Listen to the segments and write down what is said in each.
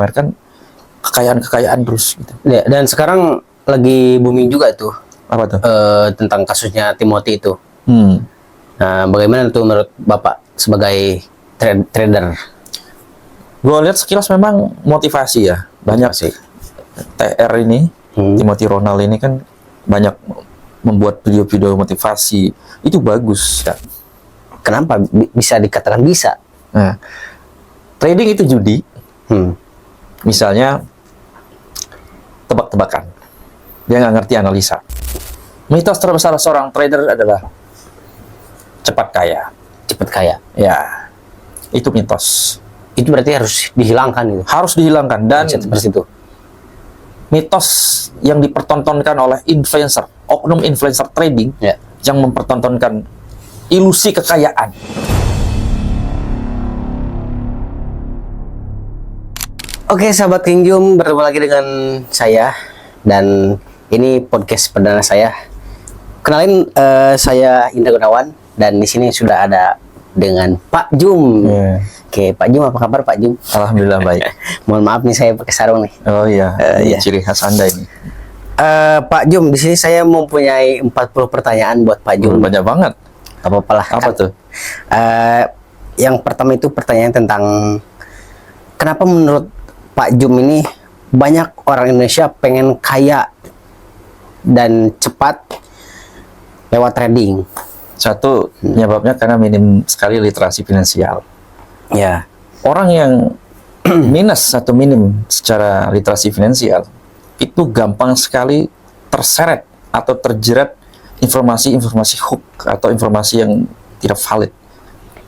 memamerkan kekayaan terus gitu. Ya, dan sekarang lagi booming juga tuh. Apa tuh? Tentang kasusnya Timothy itu. Hmm. Nah, bagaimana tuh menurut Bapak sebagai trader? Gue lihat sekilas memang motivasi ya. Banyak sih. TR ini, Timothy Ronald ini kan banyak membuat video-video motivasi. Itu bagus ya. Kenapa bisa dikatakan bisa? Nah, trading itu judi. Misalnya tebak-tebakan. Dia nggak ngerti analisa. Mitos terbesar seorang trader adalah cepat kaya. Cepat kaya. Ya, itu mitos. Itu berarti harus dihilangkan gitu. Harus dihilangkan. Dan Seperti itu. mitos yang dipertontonkan oleh influencer, oknum influencer trading, yang mempertontonkan ilusi kekayaan. Oke, sahabat Kingjum, bertemu lagi dengan saya, dan ini podcast perdana saya. Kenalin, saya Indra Gunawan, dan di sini sudah ada dengan Pak Jum. Oke, Pak Jum, apa kabar Pak Jum? Alhamdulillah baik. Mohon maaf nih, saya pakai sarung nih. Oh iya, Iya. ciri khas Anda ini. Pak Jum, di sini saya mempunyai 40 pertanyaan buat Pak Jum. Banyak banget. Apa lah? Apa tuh? Yang pertama itu pertanyaan tentang kenapa menurut Pak Jum ini banyak orang Indonesia pengen kaya dan cepat lewat trading. Satu, penyebabnya karena minim sekali literasi finansial. Ya. Orang yang minus atau minim secara literasi finansial itu gampang sekali terseret atau terjerat informasi-informasi hook atau informasi yang tidak valid.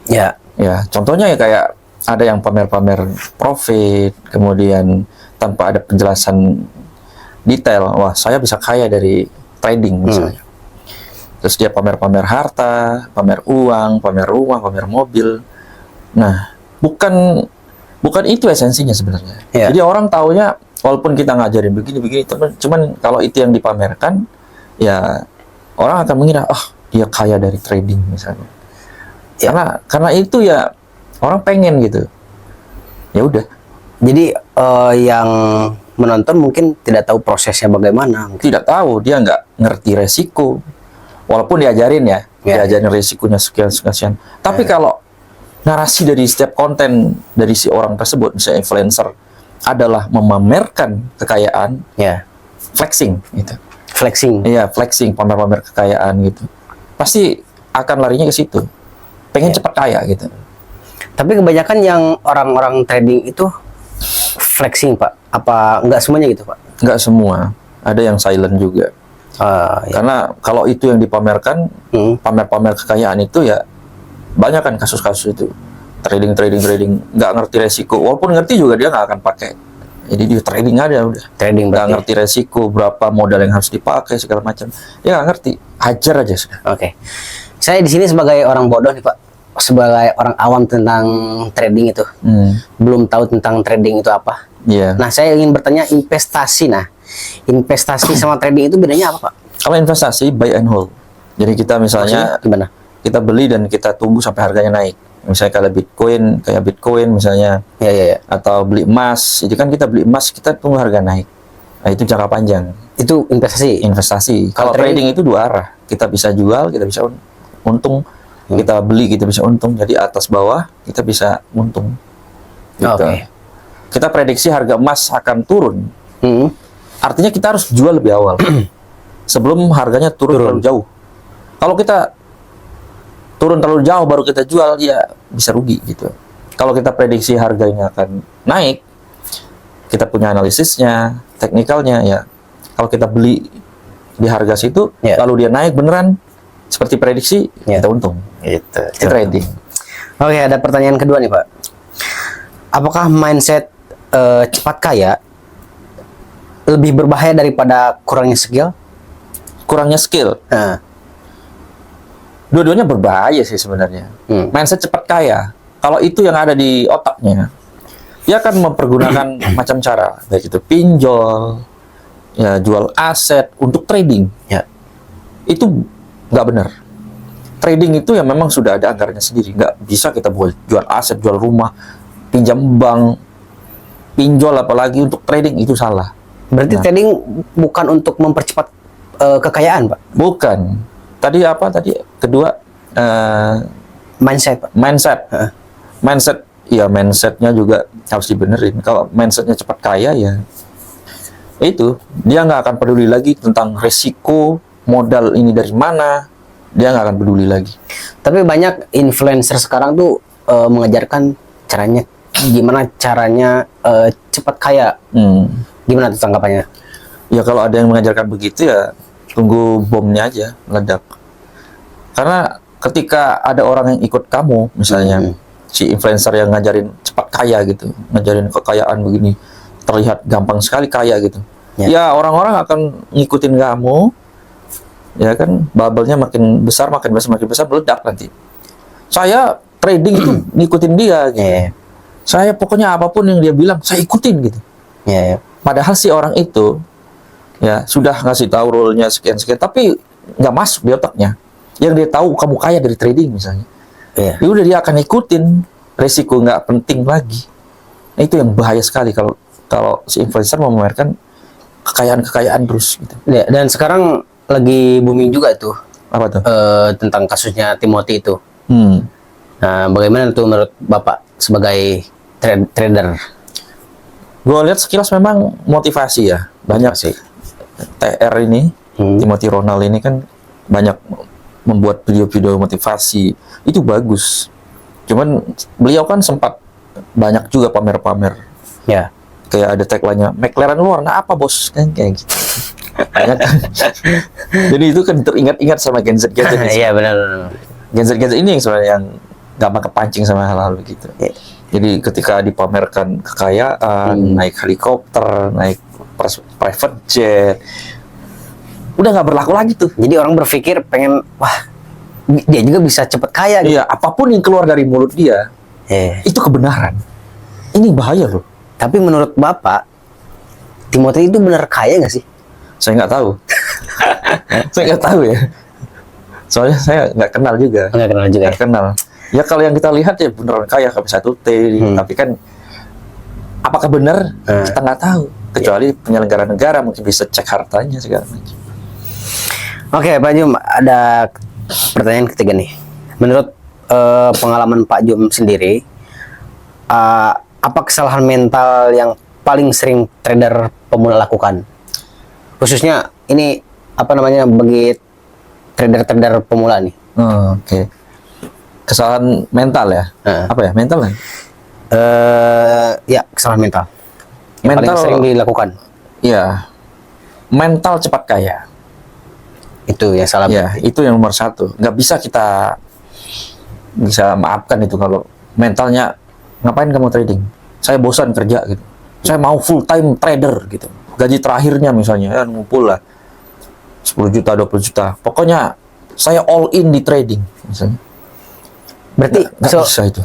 Ya. Ya, contohnya ya kayak ada yang pamer-pamer profit, kemudian tanpa ada penjelasan detail, wah saya bisa kaya dari trading misalnya. Terus dia pamer-pamer harta, pamer uang, pamer rumah, pamer mobil. Nah, bukan itu esensinya sebenarnya. Jadi orang taunya, walaupun kita ngajarin begini-begini, cuman kalau itu yang dipamerkan, ya orang akan mengira, dia kaya dari trading misalnya. Karena itu ya orang pengen gitu. Ya udah. Jadi yang menonton mungkin tidak tahu prosesnya bagaimana. Tidak tahu, dia nggak ngerti resiko. Walaupun diajarin diajarin resikonya sekian. Tapi kalau narasi dari setiap konten dari si orang tersebut, misalnya influencer, adalah memamerkan kekayaan, flexing gitu. Flexing. Iya, flexing, pamer-pamer kekayaan gitu. Pasti akan larinya ke situ. Pengen cepat kaya gitu. Tapi kebanyakan yang orang-orang trading itu flexing, Pak. Apa enggak semuanya gitu, Pak? Enggak semua. Ada yang silent juga. Karena kalau itu yang dipamerkan, pamer-pamer kekayaan itu ya banyak kan kasus-kasus itu. Trading nggak ngerti resiko. Walaupun ngerti juga dia nggak akan pakai. Jadi dia trading aja udah. Trading nggak ngerti resiko, berapa modal yang harus dipakai segala macam. Dia nggak ngerti. Hajar aja sudah. Oke. Saya di sini sebagai orang bodoh nih, Pak. Sebagai orang awam tentang trading itu. Belum tahu tentang trading itu apa. Nah, saya ingin bertanya investasi. Nah, investasi sama trading itu bedanya apa, Pak? Kalau investasi, buy and hold. Jadi kita misalnya gimana? Kita beli dan kita tunggu sampai harganya naik. Misalnya kayak Bitcoin misalnya. Atau beli emas. Jadi kan kita beli emas, kita tunggu harga naik. Nah, itu jangka panjang. Itu investasi. Kalau trading itu dua arah. Kita bisa jual, kita bisa untung. Kita beli, kita bisa untung. Jadi atas bawah, kita bisa untung. Gitu. Kita prediksi harga emas akan turun. Artinya kita harus jual lebih awal. Sebelum harganya turun terlalu jauh. Kalau kita turun terlalu jauh baru kita jual, ya bisa rugi gitu. Kalau kita prediksi harganya akan naik, kita punya analisisnya, teknikalnya, ya kalau kita beli di harga situ, lalu dia naik beneran seperti prediksi, kita untung. Itu trading. Oke, ada pertanyaan kedua nih, Pak. Apakah mindset cepat kaya lebih berbahaya daripada kurangnya skill? Kurangnya skill? Dua-duanya berbahaya sih sebenarnya. Mindset cepat kaya, kalau itu yang ada di otaknya, dia akan mempergunakan macam cara, baik itu pinjol, ya jual aset untuk trading. Itu nggak benar. Trading itu ya memang sudah ada anggarannya sendiri. Nggak bisa kita jual aset, jual rumah, pinjam bank, pinjol apalagi untuk trading itu salah. Berarti trading bukan untuk mempercepat kekayaan, Pak? Bukan. Tadi apa tadi? Kedua Mindset, Pak. mindset. Mindset, ya mindsetnya juga harus dibenerin. Kalau mindsetnya cepat kaya ya itu dia nggak akan peduli lagi tentang resiko modal ini dari mana, dia nggak akan peduli lagi. Tapi banyak influencer sekarang tuh mengajarkan gimana caranya cepat kaya. Gimana tuh tanggapannya? Ya kalau ada yang mengajarkan begitu ya tunggu bomnya aja meledak. Karena ketika ada orang yang ikut kamu, misalnya si influencer yang ngajarin cepat kaya gitu, ngajarin kekayaan begini, terlihat gampang sekali kaya gitu. Ya orang-orang akan ngikutin kamu, ya kan, bubble-nya makin besar, meledak nanti. Saya trading itu ngikutin dia, gitu. Saya pokoknya apapun yang dia bilang, saya ikutin gitu. Padahal si orang itu, ya sudah ngasih tahu rule-nya sekian-sekian, tapi nggak masuk di otaknya. Yang dia tahu kamu kaya dari trading misalnya. Ya udah dia akan ikutin, resiko nggak penting lagi. Nah, itu yang bahaya sekali kalau si influencer memamerkan kekayaan terus gitu. Ya, dan sekarang lagi booming juga tuh. Apa tuh? Tentang kasusnya Timothy itu. Nah, bagaimana tuh menurut Bapak sebagai trader? Gue lihat sekilas memang motivasi ya. Banyak sih. TR ini, Timothy Ronald ini kan banyak membuat video-video motivasi. Itu bagus. Cuman beliau kan sempat banyak juga pamer-pamer. Ya. Kayak ada tagline-nya, McLaren lu warna apa bos? Kan kayak gitu. Jadi itu kan teringat-ingat sama Gen Z. Iya benar. Gen Z ini yang sebenarnya yang gampang kepancing sama hal-hal begitu. Jadi ketika dipamerkan kekayaan, naik helikopter, naik private jet, udah nggak berlaku lagi tuh. Jadi orang berpikir pengen, wah dia juga bisa cepet kaya. Gitu. Iya, apapun yang keluar dari mulut dia, itu kebenaran. Ini bahaya loh. Tapi menurut Bapak, Timothy itu benar kaya nggak sih? Saya nggak tahu. Saya nggak tahu ya. Soalnya saya nggak kenal juga. Nggak kenal juga. Nggak kenal. Ya kalau yang kita lihat ya beneran kaya KP1T. Tapi kan apakah benar kita nggak tahu. Kecuali penyelenggara negara mungkin bisa cek hartanya segala macam. Oke, Pak Jum, ada pertanyaan ketiga nih. Menurut pengalaman Pak Jum sendiri, apa kesalahan mental yang paling sering trader pemula lakukan? Khususnya ini apa namanya bagi trader-trader pemula nih. Oke. Kesalahan mental ya? Apa ya? Mental kan? Ya, kesalahan mental. Yang Mental paling sering dilakukan. Iya. Mental cepat kaya. Itu yang salah. Ya, itu yang nomor satu. Nggak bisa kita bisa maafkan itu kalau mentalnya ngapain kamu trading? Saya bosan kerja gitu. Saya mau full time trader gitu. Gaji terakhirnya misalnya ya ngumpul lah 10 juta, 20 juta. Pokoknya saya all in di trading misalnya. Berarti nggak bisa itu.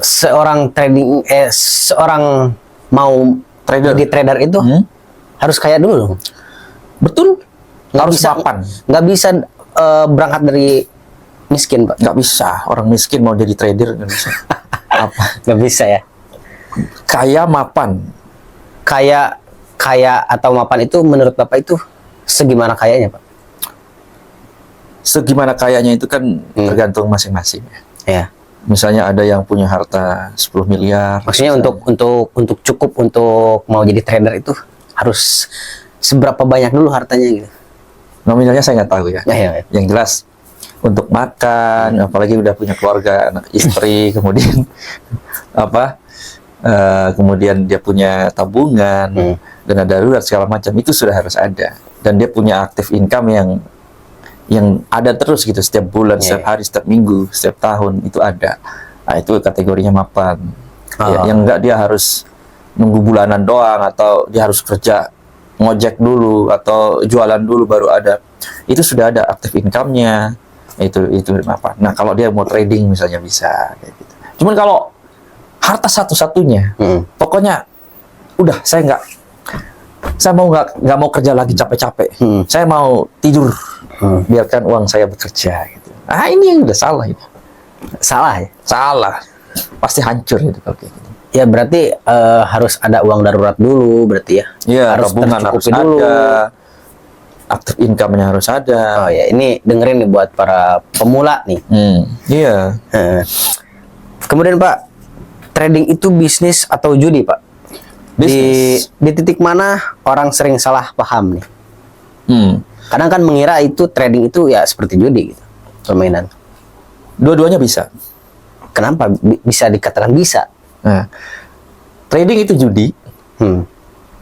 seorang mau Trader. jadi trader itu harus kaya dulu dong. Betul. Harus bisa, mapan. Nggak bisa berangkat dari miskin, Pak. Nggak bisa. Orang miskin mau jadi trader nggak bisa. Apa? Nggak bisa ya. Kaya mapan. Kaya atau mapan itu menurut Bapak itu segimana kayanya, Pak? Segimana kayanya itu kan tergantung masing-masing. Ya. Misalnya ada yang punya harta 10 miliar. Maksudnya untuk cukup untuk mau jadi trader itu harus seberapa banyak dulu hartanya gitu. Nominalnya saya nggak tahu ya. Ya. Yang jelas untuk makan, apalagi udah punya keluarga, anak istri, kemudian kemudian dia punya tabungan, dana darurat segala macam itu sudah harus ada. Dan dia punya active income yang ada terus gitu setiap bulan, setiap hari, setiap minggu, setiap tahun itu ada. Nah, itu kategorinya mapan. Ya, yang enggak dia harus nunggu bulanan doang atau dia harus kerja ngojek dulu atau jualan dulu baru ada. Itu sudah ada active income-nya. Itu mapan. Nah, kalau dia mau trading misalnya bisa kayak gitu. Cuman kalau harta satu-satunya, pokoknya udah saya nggak mau kerja lagi capek-capek. Saya mau tidur. Biarkan uang saya bekerja gitu. Nah, ini yang udah salah itu. Salah ya? Salah. Pasti hancur itu kalau kayak gitu. Ya berarti harus ada uang darurat dulu berarti ya. Iya, Harus tabungan harus tercukupi dulu. ada, active income-nya harus ada. Oh ya, ini dengerin nih buat para pemula nih. Iya. Kemudian Pak, trading itu bisnis atau judi Pak? Bisnis. Di titik mana orang sering salah paham nih? Kadang kan mengira itu trading itu ya seperti judi gitu, permainan. Dua-duanya bisa. Kenapa bisa dikatakan bisa? Nah, trading itu judi.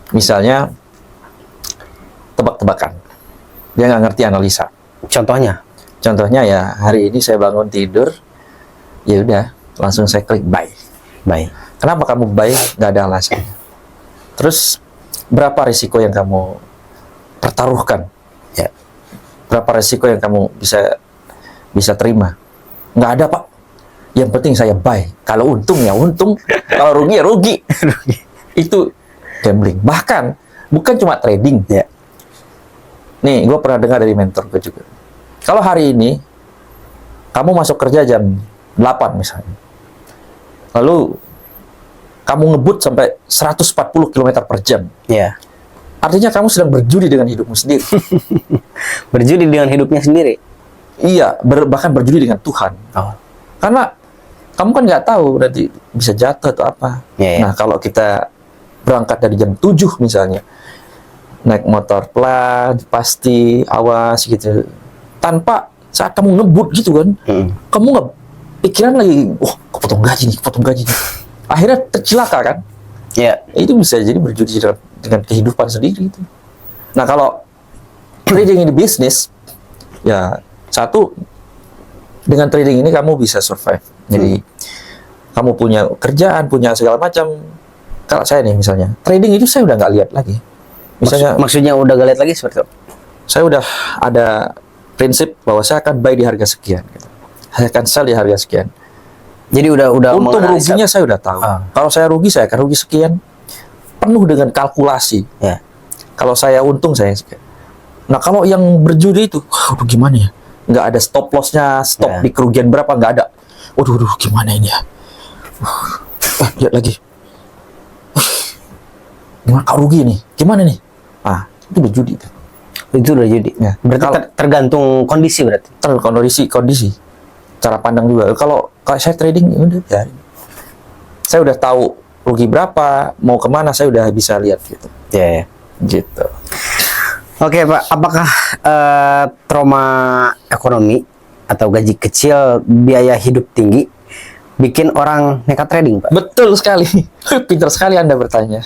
Misalnya tebak-tebakan. Dia nggak ngerti analisa. Contohnya? Contohnya ya hari ini saya bangun tidur, ya udah langsung saya klik buy. Baik. Kenapa kamu buy? Nggak ada alasan. Terus berapa risiko yang kamu pertaruhkan? Ya. Berapa risiko yang kamu bisa terima? Nggak ada Pak. Yang penting saya buy. Kalau untung ya untung, kalau rugi ya rugi. Itu gambling. Bahkan bukan cuma trading. Ya. Nih, gue pernah dengar dari mentor gue juga. Kalau hari ini kamu masuk kerja jam 8 misalnya, lalu kamu ngebut sampai 140 km per jam. Ya. Artinya kamu sedang berjudi dengan hidupmu sendiri. Berjudi dengan hidupnya sendiri. Iya, bahkan berjudi dengan Tuhan. Oh. Karena kamu kan nggak tahu nanti bisa jatuh atau apa. Ya, ya. Nah, kalau kita berangkat dari jam 7 misalnya, naik motor pelan, pasti awas gitu. Tanpa saat kamu ngebut gitu kan, kamu nggak pikiran lagi, kepotong gaji nih. Akhirnya tercelaka kan? Ya. Itu bisa jadi berjudi dengan kehidupan sendiri itu. Nah, kalau trading ini bisnis, ya satu, dengan trading ini kamu bisa survive. Jadi kamu punya kerjaan, punya segala macam. Kalau saya nih misalnya, trading itu saya udah nggak lihat lagi. Misalnya, Maksudnya udah gak lihat lagi seperti itu? saya udah ada prinsip bahwa saya akan buy di harga sekian. Gitu. Saya akan sell di harga sekian. Jadi udah Untung menganalisa. ruginya saya udah tahu. Ah. Kalau saya rugi, saya akan rugi sekian. Penuh dengan kalkulasi. Ya. Kalau saya untung, saya sekian. Nah, kalau yang berjudi itu, waduh gimana ya? Nggak ada stop loss-nya, stop Ya. di kerugian berapa, nggak ada. Waduh, gimana ini ya? Lihat lagi. Gimana kau rugi nih? Gimana nih? Itu berjudi. Itu udah judi. Ya. Berarti Kalau- tergantung kondisi berarti. kondisi. Cara pandang juga. Kalau saya trading, ya udah biarin. Saya udah tahu rugi berapa, mau kemana, saya udah bisa lihat gitu. Ya, ya. Gitu. Oke Pak, apakah trauma ekonomi atau gaji kecil, biaya hidup tinggi bikin orang nekat trading Pak? Betul sekali. Pintar sekali Anda bertanya.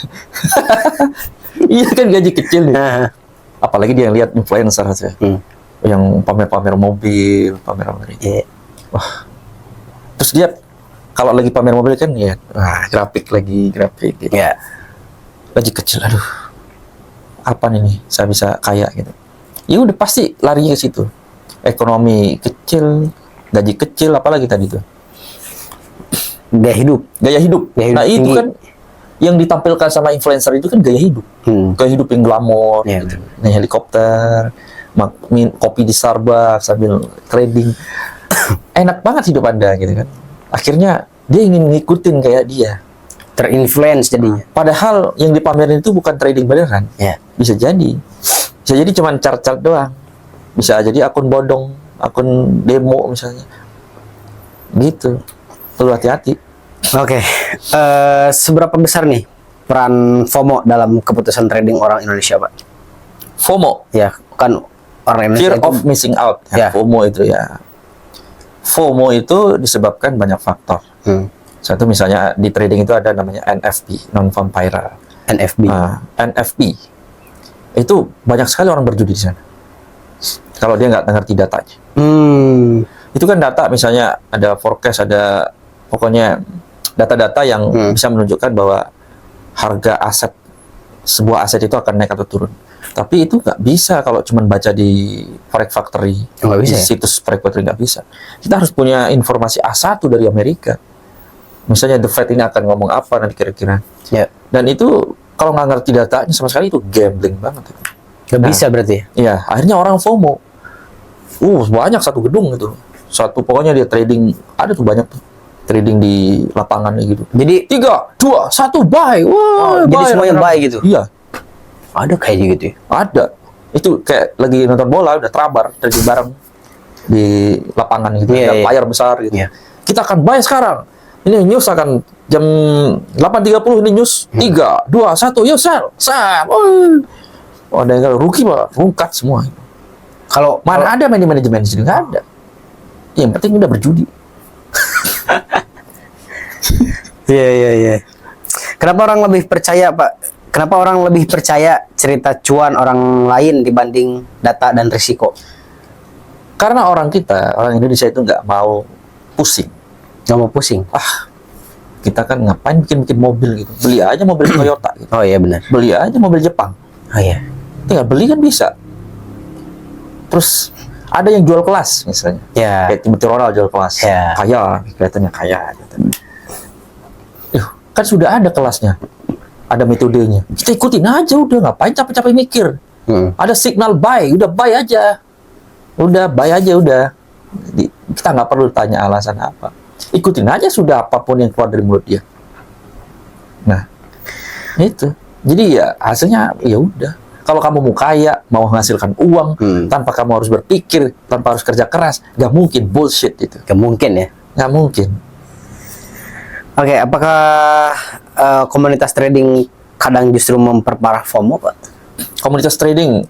Iya kan gaji kecil nih. Nah, Apalagi dia lihat influencer aja. Yang pamer-pamer mobil, pamer-pamer ini. iya. Wah. Terus dia kalau lagi pamer mobil kan ya, grafik gitu. Ya. Gaji kecil, aduh. Apa nih saya bisa kaya gitu. Ya udah pasti larinya ke situ. Ekonomi kecil, gaji kecil, apalagi tadi tuh. Gaya hidup. Gaya hidup. Gaya hidup Nah, itu tinggi. kan yang ditampilkan sama influencer itu kan gaya hidup. Gaya hidup yang glamor Iya, gitu. Naik helikopter, kopi di Starbucks sambil trading. Enak banget hidup Anda gitu kan. Akhirnya dia ingin ngikutin kayak dia. Terinfluence jadinya. Padahal yang dipamerin itu bukan trading beneran. Ya. Bisa jadi. Bisa jadi cuma chart-chart doang. Bisa jadi akun bodong, akun demo misalnya. Gitu. Perlu hati-hati. Oke. Seberapa besar nih peran FOMO dalam keputusan trading orang Indonesia Pak? FOMO, Ya, kan orang Indonesia fear itu of missing out. Ya. FOMO itu ya. FOMO itu disebabkan banyak faktor. Satu misalnya di trading itu ada namanya NFP, non-farm payroll. NFB. NFP itu banyak sekali orang berjudi di sana. Kalau dia nggak ngerti datanya. Itu kan data misalnya ada forecast, ada pokoknya data-data yang bisa menunjukkan bahwa harga aset, sebuah aset itu akan naik atau turun. Tapi itu nggak bisa kalau cuma baca di Forex Factory, Nggak bisa di ya? situs Forex Factory nggak bisa. Kita harus punya informasi A1 dari Amerika. Misalnya The Fed ini akan ngomong apa nanti kira-kira. Ya. Dan itu kalau nggak ngerti datanya sama sekali itu gambling banget. Nggak bisa berarti ya? Iya, akhirnya orang FOMO. Banyak satu gedung itu. Pokoknya dia trading, ada tuh banyak tuh. trading di lapangan gitu. Jadi 3, 2, 1 buy. Wah, jadi buy, semuanya rame-rame. buy gitu. Iya, Ada kayak gitu ya. ada. Itu kayak lagi nonton bola udah terabar trading bareng di lapangan gitu. Iya, Ada iya. layar besar gitu. Iya. Kita akan buy sekarang. Ini news akan jam 8.30 ini news. 3, 2, 1, yuk sell. Sell. Oh, ada yang rugi Pak, rungkat semua. Kalau Mana ada manajemen di sini? Nggak ada. Yang penting udah berjudi. iya. Kenapa orang lebih percaya, Pak? Kenapa orang lebih percaya cerita cuan orang lain dibanding data dan risiko? Karena orang Indonesia itu nggak mau pusing. Nggak mau pusing. Kita kan ngapain bikin mobil gitu. Beli aja mobil Toyota gitu. Oh iya benar. Beli aja mobil Jepang. Oh iya. Tinggal beli kan bisa. Terus ada yang jual kelas misalnya. Ya. Kayak Timothy Ronald jual kelas. Ya. Kaya, kelihatannya kaya gitu. Kan sudah ada kelasnya. Ada metodenya. Kita ikutin aja udah, ngapain capek-capek mikir. Ada signal buy, udah buy aja. Udah buy aja udah. Jadi, kita nggak perlu tanya alasan apa. Ikutin aja sudah apapun yang keluar dari mulut dia. Nah, itu. Jadi ya hasilnya ya udah. Kalau kamu mau kaya, mau menghasilkan uang, tanpa kamu harus berpikir, tanpa harus kerja keras, nggak mungkin, bullshit itu. Nggak mungkin ya. Nggak mungkin. Oke, apakah komunitas trading kadang justru memperparah FOMO, Pak? Komunitas trading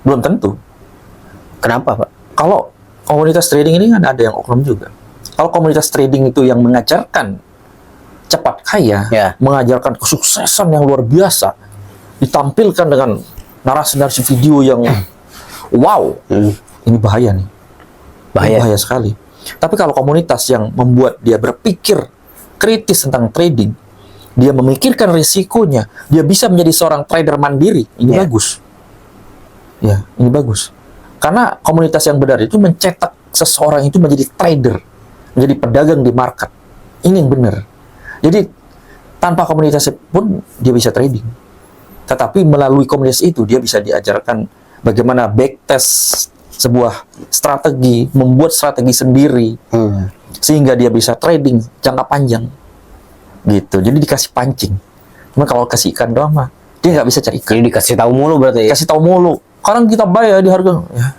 belum tentu. Kenapa, Pak? Kalau komunitas trading ini kan ada yang oknum juga. Kalau komunitas trading itu yang mengajarkan cepat kaya, Ya. mengajarkan kesuksesan yang luar biasa, ditampilkan dengan narasi-narasi video yang wow, ini bahaya nih. Ini bahaya sekali. Tapi kalau komunitas yang membuat dia berpikir kritis tentang trading, dia memikirkan risikonya, dia bisa menjadi seorang trader mandiri, ini bagus. Ya, ini bagus. Karena komunitas yang benar itu mencetak seseorang itu menjadi trader, menjadi pedagang di market. Ini yang benar. Jadi tanpa komunitas pun dia bisa trading. Tetapi melalui komunitas itu dia bisa diajarkan bagaimana backtest sebuah strategi, membuat strategi sendiri, sehingga dia bisa trading jangka panjang. Gitu. Jadi dikasih pancing. Cuma kalau kasih ikan doang mah dia nggak bisa cari ikan. Jadi dikasih tahu mulu berarti ya? Kasih tahu mulu. Sekarang kita bayar di harga. Ya.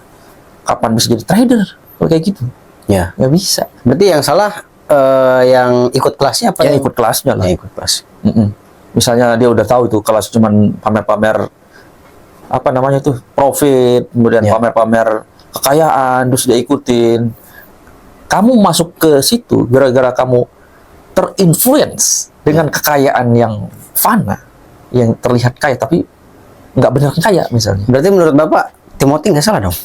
Kapan bisa jadi trader? Kalau kayak gitu. Ya. Nggak bisa. Berarti yang salah yang ikut kelasnya apa? Yang ikut kelasnya lah. Yang ikut kelas. Misalnya dia udah tahu itu kelas cuman pamer-pamer apa namanya tuh profit, kemudian pamer-pamer kekayaan, terus dia ikutin. Kamu masuk ke situ gara-gara kamu terinfluence dengan kekayaan yang fana, yang terlihat kaya tapi nggak benar kaya misalnya. Berarti menurut Bapak Timothy nggak salah dong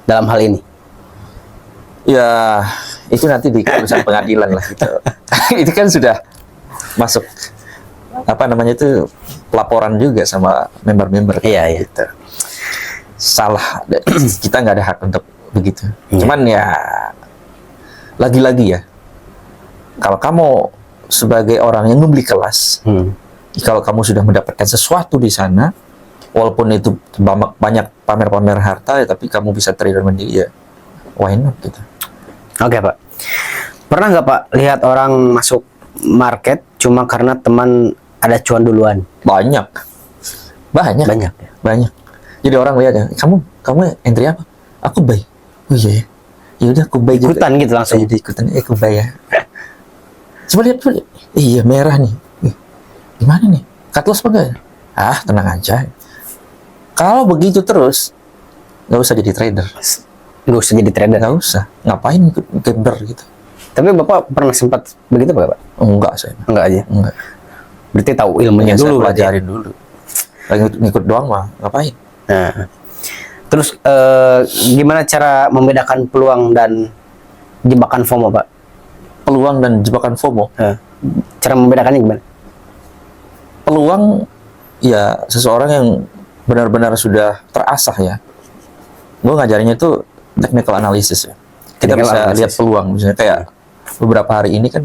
dalam hal ini? Ya itu nanti di urusan pengadilan lah gitu. Itu kan sudah masuk apa namanya itu pelaporan juga sama member-member. Iya. Gitu. Salah, kita nggak ada hak untuk begitu. Cuman ya lagi-lagi ya, kalau kamu sebagai orang yang membeli kelas, kalau kamu sudah mendapatkan sesuatu di sana, walaupun itu banyak pamer-pamer harta, ya, tapi kamu bisa trader mandiri ya, why not gitu. Oke, Pak. Pernah nggak, Pak, lihat orang masuk market cuma karena teman ada cuan duluan? Banyak. Ya? Banyak. Jadi orang lihat ya, kamu entry apa? Aku buy. Oh iya ya. Ya udah aku buy juga. Ikutan gitu langsung. Jadi ikutan, aku buy ya. Coba lihat dulu. Iya, merah nih. Gimana nih? Cut loss apa enggak? Ah, tenang aja. Kalau begitu terus, nggak usah jadi trader. Nggak usah jadi trader. Nggak usah. Ngapain ikut gambler gitu? Tapi Bapak pernah sempat begitu, Pak? Enggak, saya. Enggak aja. Enggak. Berarti tahu ilmunya Saya dulu. pelajarin dulu. Lagi ngikut doang mah, ngapain? Nah, terus gimana cara membedakan peluang dan jebakan FOMO, Pak? Peluang dan jebakan FOMO. Cara membedakannya gimana? Peluang ya seseorang yang benar-benar sudah terasah ya. Gue ngajarinnya itu technical analysis ya. Kita Technical bisa analysis. lihat peluang, misalnya kayak beberapa hari ini kan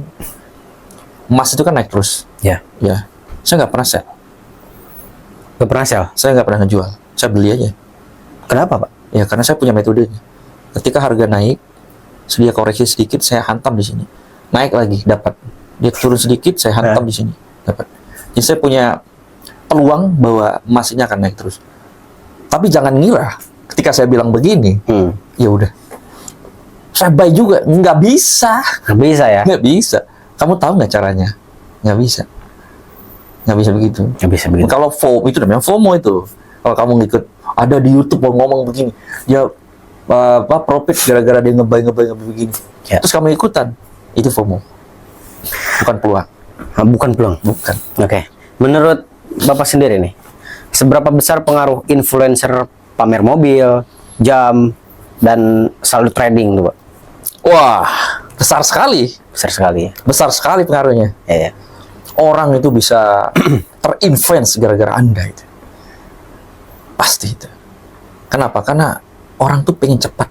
emas itu kan naik terus. Ya. Ya, saya nggak pernah sell. Nggak pernah sell? Saya nggak pernah ngejual. Saya beli aja. Kenapa, Pak? Ya karena saya punya metodenya. Ketika harga naik, sedia koreksi sedikit, saya hantam di sini. naik lagi, dapat. Dia turun sedikit, saya hantam di sini, dapat. Jadi saya punya peluang bahwa emas ini akan naik terus. Tapi jangan ngira ketika saya bilang begini, ya udah. Saya buy juga, nggak bisa. Nggak bisa ya? Nggak bisa. Kamu tahu nggak caranya? Nggak bisa. Nggak bisa begitu. Nggak bisa begitu. Kalau FOMO itu namanya FOMO itu. Kalau kamu ngikut, ada di YouTube mau ngomong begini, dia profit gara-gara dia ngebay begini. Ya. Terus kamu ikutan, itu FOMO. Bukan peluang. Bukan peluang. Bukan. Oke. Menurut Bapak sendiri nih, seberapa besar pengaruh influencer pamer mobil, jam, dan selalu trading tuh, Pak? Wah, besar sekali. Besar sekali ya. Besar sekali pengaruhnya. Ya, ya. Orang itu bisa terinfluence gara-gara Anda itu. Pasti itu. Kenapa? Karena orang tuh pengen cepat.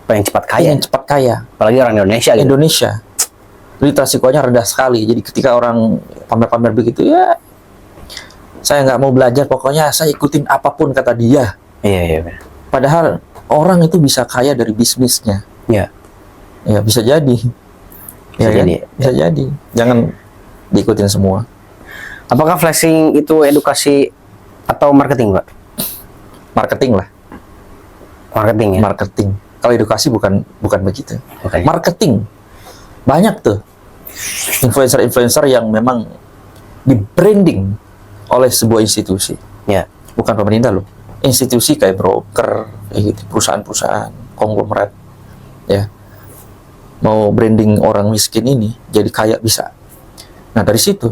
Pengen cepat kaya. Pengen cepat kaya. Apalagi orang Indonesia gitu. Indonesia. Literasi keuangannya rendah sekali. Jadi ketika orang pamer-pamer begitu, ya saya nggak mau belajar, pokoknya saya ikutin apapun kata dia. Iya, iya. Padahal orang itu bisa kaya dari bisnisnya. Iya. Ya, bisa jadi. Bisa Ya, jadi. kan? Bisa jadi. Jangan diikutin semua. Apakah flashing itu edukasi atau marketing, Pak? Marketing lah. Marketing ya. Marketing. Kalau edukasi bukan begitu. Oke. Marketing. Banyak tuh influencer-influencer yang memang di branding oleh sebuah institusi. Ya. Bukan pemerintah loh. Institusi kayak broker, kayak gitu, perusahaan-perusahaan, konglomerat. Ya. Mau branding orang miskin ini jadi kaya bisa. Nah, dari situ.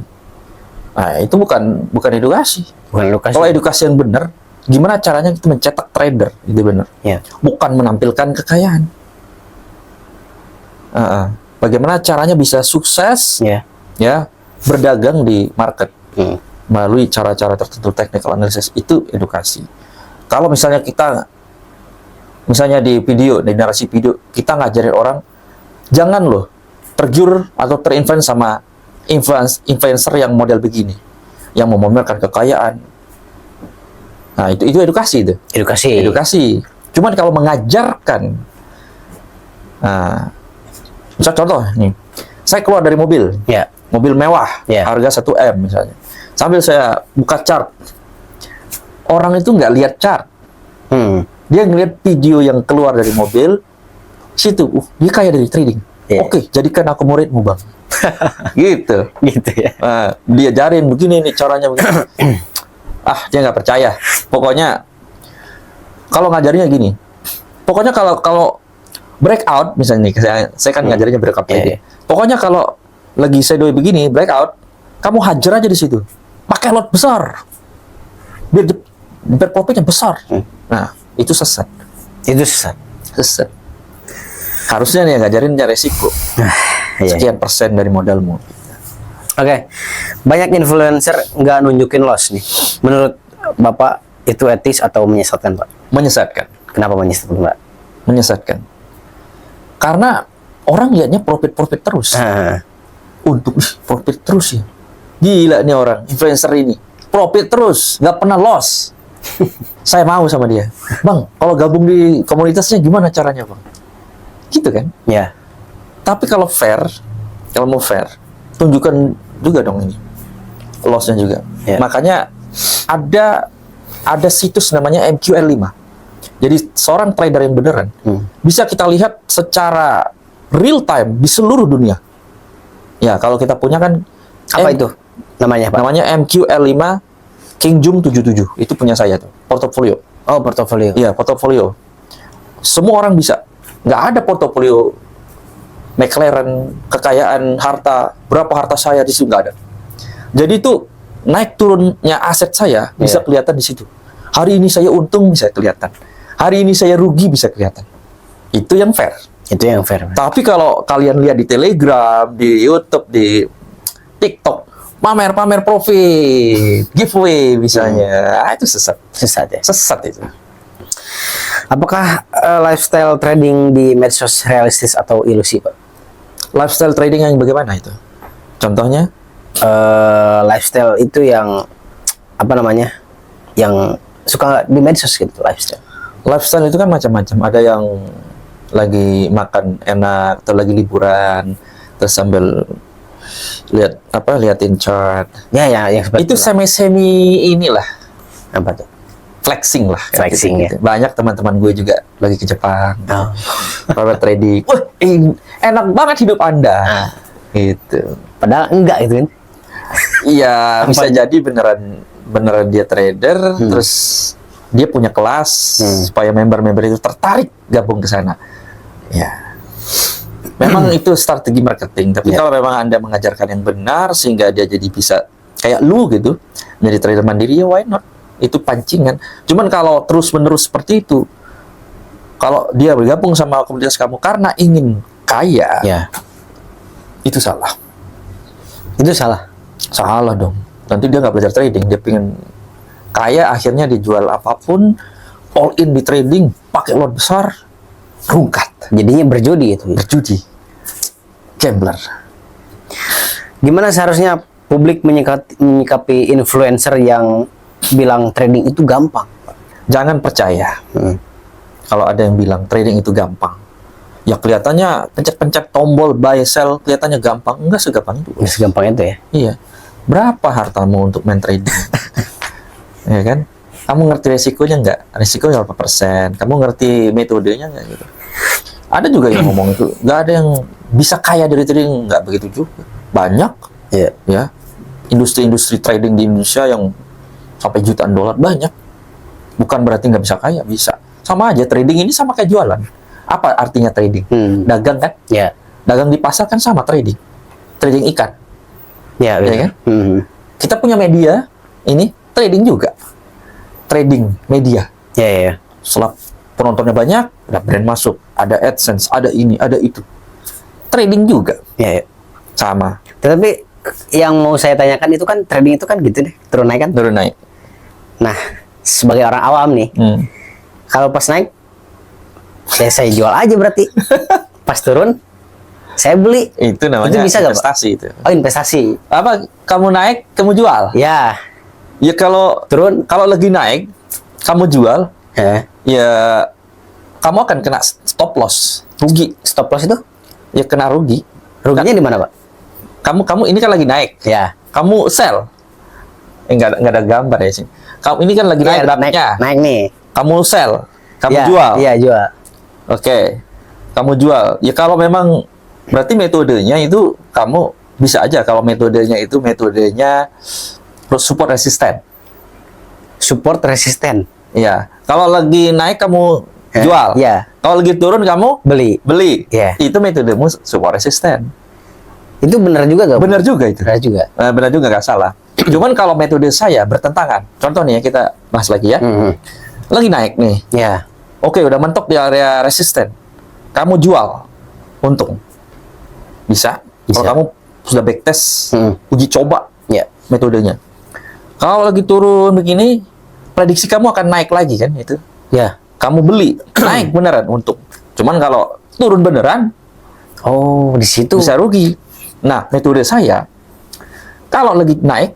Nah, itu bukan edukasi. Bukan edukasi. Kalau edukasi yang benar, gimana caranya kita mencetak trader, itu benar. Ya. Bukan menampilkan kekayaan. Bagaimana caranya bisa sukses, Ya. ya, berdagang di market Hmm. melalui cara-cara tertentu, technical analysis, itu edukasi. Kalau misalnya kita, misalnya di video, di narasi video, kita ngajarin orang, jangan loh tergiur atau terinfluence sama influencer yang model begini, yang memamerkan kekayaan. Nah, itu edukasi itu. Edukasi. Edukasi. Cuman kalau mengajarkan, nah, misal contoh nih, saya keluar dari mobil, Ya. mobil mewah, Ya. harga 1 M misalnya. Sambil saya buka chart, orang itu nggak lihat chart, dia ngelihat video yang keluar dari mobil, situ, dia kaya dari trading. Ya. Oke, jadikan aku muridmu, Bang. Gitu. Gitu ya. Nah, dia ajarin begini nih caranya begini. Dia nggak percaya. Pokoknya kalau ngajarinnya gini. Pokoknya kalau breakout misalnya nih, saya kan ngajarinnya breakout trading. Pokoknya kalau lagi shadow begini breakout, kamu hajar aja di situ. Pakai lot besar. Biar profitnya besar. Nah, itu sesat. Itu sesat. Sesat. Harusnya nih ngajarinnya resiko. Iya. Sekian persen dari modalmu. Oke, banyak influencer nggak nunjukin loss nih. Menurut Bapak itu etis atau menyesatkan, Pak? Menyesatkan. Kenapa menyesatkan, Pak? Menyesatkan. Karena orang lihatnya profit terus. Untuk profit terus ya. Gila nih orang, influencer ini. Profit terus, nggak pernah loss. Saya mau sama dia. Bang, kalau gabung di komunitasnya gimana caranya, Bang? Gitu kan? Ya. Tapi kalau mau fair, tunjukkan juga dong ini loss-nya juga. Ya. Makanya ada situs namanya MQL5. Jadi seorang trader yang beneran bisa kita lihat secara real time di seluruh dunia. Ya, kalau kita punya kan Apa itu namanya, Pak? namanya MQL5 King Jum 77. Itu punya saya tuh, portofolio. Oh, portofolio. Iya, portofolio. Semua orang bisa. Nggak ada portofolio McLaren, kekayaan, harta, berapa harta saya di situ, nggak ada. Jadi itu naik turunnya aset saya bisa kelihatan di situ. Hari ini saya untung bisa kelihatan. Hari ini saya rugi bisa kelihatan. Itu yang fair. Itu yang fair, Pak. Tapi kalau kalian lihat di Telegram, di YouTube, di TikTok, pamer-pamer profit, giveaway misalnya, itu sesat. Sesat ya. Sesat itu. Apakah lifestyle trading di medsos realistis atau ilusi, Pak? Lifestyle trading yang bagaimana itu? Contohnya? Lifestyle itu yang apa namanya? Yang suka di medsos gitu, lifestyle. Lifestyle itu kan macam-macam. Ada yang lagi makan enak, atau lagi liburan, terus sambil liatin chart. Ya, yang seperti Itu semi inilah apa tuh? flexing lah. Flexing, gitu. Banyak teman-teman gue juga lagi ke Jepang, Oh. private trading. Wah, enak banget hidup Anda. Gitu. Padahal enggak gitu kan. Iya, bisa jadi beneran dia trader, terus dia punya kelas supaya member-member itu tertarik gabung ke sana. Ya. Memang itu strategi marketing, tapi kalau memang Anda mengajarkan yang benar sehingga dia jadi bisa kayak lu gitu, jadi trader mandiri, ya why not? Itu pancingan. Cuman kalau terus-menerus seperti itu, kalau dia bergabung sama komunitas kamu karena ingin kaya, Ya. itu salah. Itu salah. Salah dong. Nanti dia nggak belajar trading, dia pengen kaya, akhirnya dijual apapun, all in di trading, pakai lot besar, rungkat, Jadinya berjudi itu. berjudi, gambler. Gimana seharusnya publik menyikapi influencer yang bilang trading itu gampang? Jangan percaya kalau ada yang bilang trading itu gampang. Ya kelihatannya pencet-pencet tombol buy sell kelihatannya gampang, enggak segampang itu. Nggak segampang itu ya? Iya. Berapa hartamu untuk main trading? Ya kan? Kamu ngerti resikonya nggak? Resikonya berapa persen? Kamu ngerti metodenya nggak gitu? Ada juga yang ngomong itu, nggak ada yang bisa kaya dari trading, nggak begitu juga. Banyak, Iya. ya. Industri-industri trading di Indonesia yang sampai jutaan dolar banyak. Bukan berarti nggak bisa kaya, bisa. Sama aja trading ini sama kayak jualan. Apa artinya trading? Dagang kan? Ya. Dagang di pasar kan sama trading. Trading ikan. Ya, Ya kan? Kita punya media, ini trading juga. Trading media. Ya. Setelah penontonnya banyak, ada brand masuk, ada AdSense, ada ini, ada itu. Trading juga. Ya. Sama. Tetapi yang mau saya tanyakan itu kan trading itu kan gitu deh, turun naik kan? Turun naik. Nah, sebagai orang awam nih, kalau pas naik, ya saya jual aja berarti. Pas turun, saya beli. Itu namanya Itu bisa nggak, Pak? investasi itu. Oh, investasi. Apa? Kamu naik, kamu jual? Ya, Ya kalau turun. kalau lagi naik, kamu jual, ya kamu akan kena stop loss, rugi. Stop loss itu? Ya kena rugi. Ruginya di mana, Pak? Kamu ini kan lagi naik. Ya. Kamu sell. Nggak ada gambar ya sih. Kamu ini kan lagi naik grafiknya. Naik nih. Kamu sell. Kamu Ya, jual. Iya, jual. Oke. Kamu jual. Ya kalau memang berarti metodenya itu kamu bisa aja kalau metodenya itu metodenya support resisten. Support resisten. Iya. Kalau lagi naik kamu jual. Iya. Kalau lagi turun kamu Beli. beli. Iya. Itu metodemu support resisten. Itu benar juga gak? Benar juga itu. Benar juga. Benar juga, nggak salah. Cuman kalau metode saya bertentangan. Contoh nih ya, kita bahas lagi ya. Lagi naik nih. Ya. Oke, udah mentok di area resisten. Kamu jual, untung. Bisa. Bisa. Kalau kamu sudah backtest, uji coba Ya. metodenya. Kalau lagi turun begini, prediksi kamu akan naik lagi kan itu. Ya. Kamu beli, naik beneran untung. Cuman kalau turun beneran, Oh, di situ. bisa rugi. Nah, metode saya, kalau lagi naik,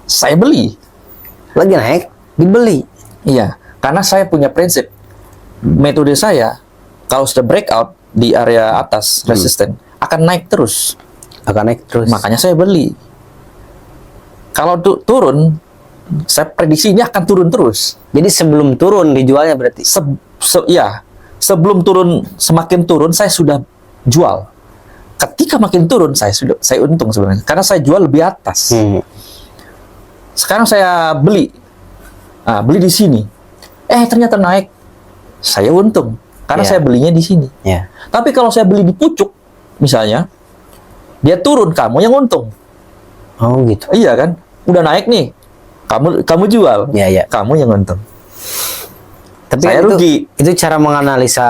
saya beli. Lagi naik, dibeli. Iya, karena saya punya prinsip. Metode saya, kalau sudah breakout di area atas resisten, akan naik terus. Akan naik terus. Makanya saya beli. Kalau turun, saya prediksi ini akan turun terus. Jadi sebelum turun dijualnya berarti. Ya, sebelum turun, semakin turun saya sudah jual. Ketika makin turun saya untung sebenarnya, karena saya jual lebih atas. Sekarang saya beli, beli di sini. Ternyata naik, saya untung karena Ya. saya belinya di sini. Ya. Tapi kalau saya beli di pucuk, misalnya, dia turun, kamu yang untung. Oh, gitu. Iya kan? Udah naik nih, kamu jual, Ya, ya. kamu yang untung. Tapi Saya kan rugi. Itu cara menganalisa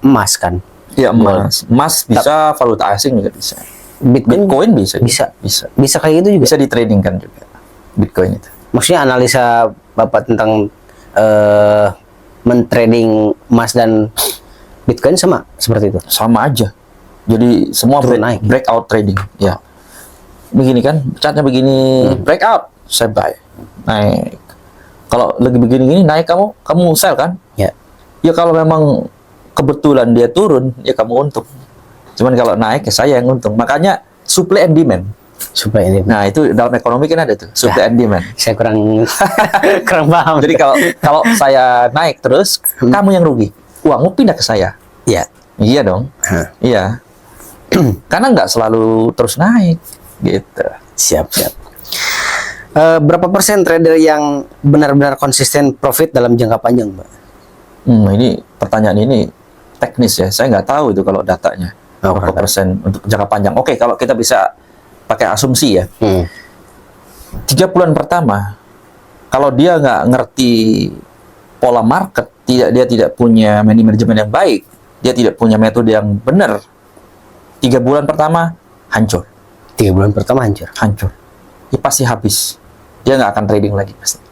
emas kan. Ya emas bisa, valuta asing juga bisa. Bitcoin bisa. Bisa. Bisa. Bisa kayak gitu juga. Bisa di trading kan juga. Bitcoin itu. Maksudnya analisa Bapak tentang mentrading emas dan Bitcoin sama seperti itu. Sama aja. Jadi semua Turun naik. breakout trading. Ya. Begini kan, chartnya begini, breakout, saya buy. Naik. Kalau lagi begini-gini naik kamu sell kan? Ya. Ya kalau memang kebetulan dia turun, ya kamu untung. Cuman kalau naik ya saya yang untung. Makanya supply and demand. Supaya ini. Nah, itu dalam ekonomi kan ada tuh, supply and demand. Saya kurang kurang paham. Jadi kalau saya naik terus, kamu yang rugi. Uangmu pindah ke saya. ya. Iya dong. Iya. Karena nggak selalu terus naik gitu. Siap. Berapa persen trader yang benar-benar konsisten profit dalam jangka panjang, Pak? Ini pertanyaan ini teknis ya. Saya nggak tahu itu kalau datanya. Oh, Berapa persen untuk jangka panjang. Oke, kalau kita bisa pakai asumsi ya. 3 bulan pertama, kalau dia nggak ngerti pola market, dia tidak punya manajemen yang baik, dia tidak punya metode yang benar, 3 bulan pertama hancur. 3 bulan pertama hancur. Dia pasti habis. Dia nggak akan trading lagi pasti.